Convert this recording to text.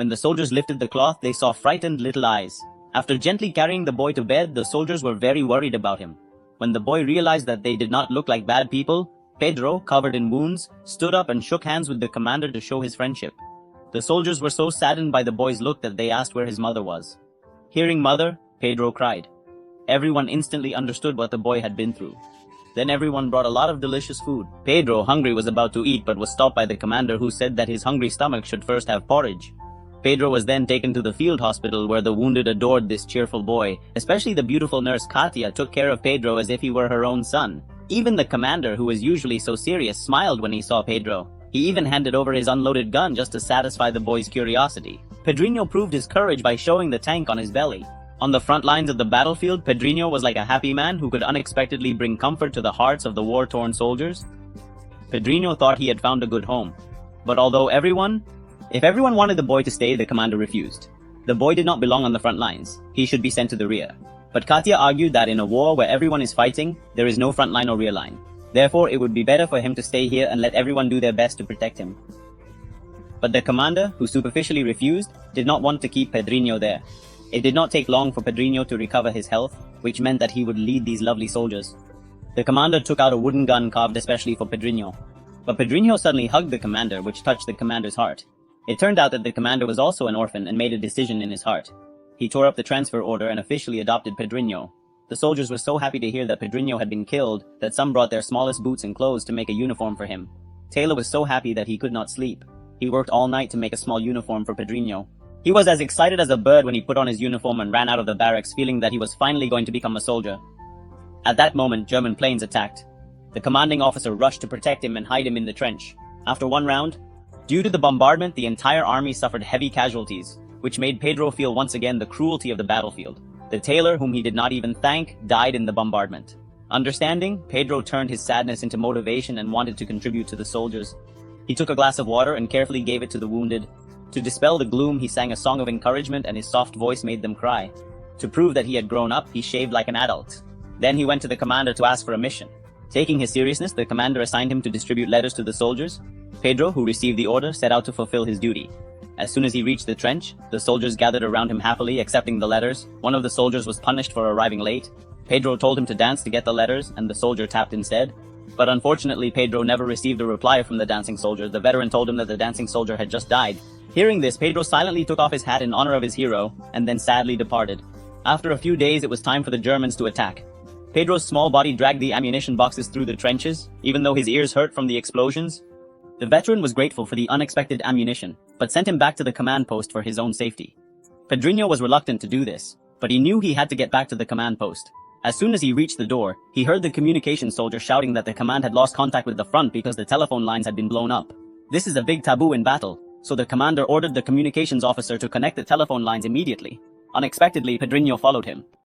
When the soldiers lifted the cloth, they saw frightened little eyes. After gently carrying the boy to bed, the soldiers were very worried about him. When the boy realized that they did not look like bad people, Pedro, covered in wounds, stood up and shook hands with the commander to show his friendship. The soldiers were so saddened by the boy's look that they asked where his mother was. Hearing mother, Pedro cried. Everyone instantly understood what the boy had been through. Then everyone brought a lot of delicious food. Pedro, hungry, was about to eat but was stopped by the commander, who said that his hungry stomach should first have porridge. Pedro was then taken to the field hospital, where the wounded adored this cheerful boy. Especially the beautiful nurse Katia took care of Pedro as if he were her own son. Even the commander, who was usually so serious, smiled when he saw Pedro. He even handed over his unloaded gun just to satisfy the boy's curiosity. Pedrinho proved his courage by showing the tank on his belly. On the front lines of the battlefield, Pedrinho was like a happy man who could unexpectedly bring comfort to the hearts of the war-torn soldiers. Pedrinho thought he had found a good home. But if everyone wanted the boy to stay, the commander refused. The boy did not belong on the front lines. He should be sent to the rear. But Katia argued that in a war where everyone is fighting, there is no front line or rear line. Therefore, it would be better for him to stay here and let everyone do their best to protect him. But the commander, who superficially refused, did not want to keep Pedrinho there. It did not take long for Pedrinho to recover his health, which meant that he would lead these lovely soldiers. The commander took out a wooden gun carved especially for Pedrinho. But Pedrinho suddenly hugged the commander, which touched the commander's heart. It turned out that the commander was also an orphan and made a decision in his heart. He tore up the transfer order and officially adopted Pedrinho. The soldiers were so happy to hear that Pedrinho had been killed that some brought their smallest boots and clothes to make a uniform for him. Taylor was so happy that he could not sleep. He worked all night to make a small uniform for Pedrinho. He was as excited as a bird when he put on his uniform and ran out of the barracks, feeling that he was finally going to become a soldier. At that moment, German planes attacked. The commanding officer rushed to protect him and hide him in the trench. After one round, due to the bombardment, the entire army suffered heavy casualties, which made Pedro feel once again the cruelty of the battlefield. The tailor, whom he did not even thank, died in the bombardment. Understanding, Pedro turned his sadness into motivation and wanted to contribute to the soldiers. He took a glass of water and carefully gave it to the wounded. To dispel the gloom, he sang a song of encouragement and his soft voice made them cry. To prove that he had grown up, he shaved like an adult. Then he went to the commander to ask for a mission. Taking his seriousness, the commander assigned him to distribute letters to the soldiers. Pedro, who received the order, set out to fulfill his duty. As soon as he reached the trench, the soldiers gathered around him happily, accepting the letters. One of the soldiers was punished for arriving late. Pedro told him to dance to get the letters, and the soldier tapped instead. But unfortunately, Pedro never received a reply from the dancing soldier. The veteran told him that the dancing soldier had just died. Hearing this, Pedro silently took off his hat in honor of his hero, and then sadly departed. After a few days, it was time for the Germans to attack. Pedro's small body dragged the ammunition boxes through the trenches, even though his ears hurt from the explosions. The veteran was grateful for the unexpected ammunition, but sent him back to the command post for his own safety. Pedrinho was reluctant to do this, but he knew he had to get back to the command post. As soon as he reached the door, he heard the communications soldier shouting that the command had lost contact with the front because the telephone lines had been blown up. This is a big taboo in battle, so the commander ordered the communications officer to connect the telephone lines immediately. Unexpectedly, Pedrinho followed him.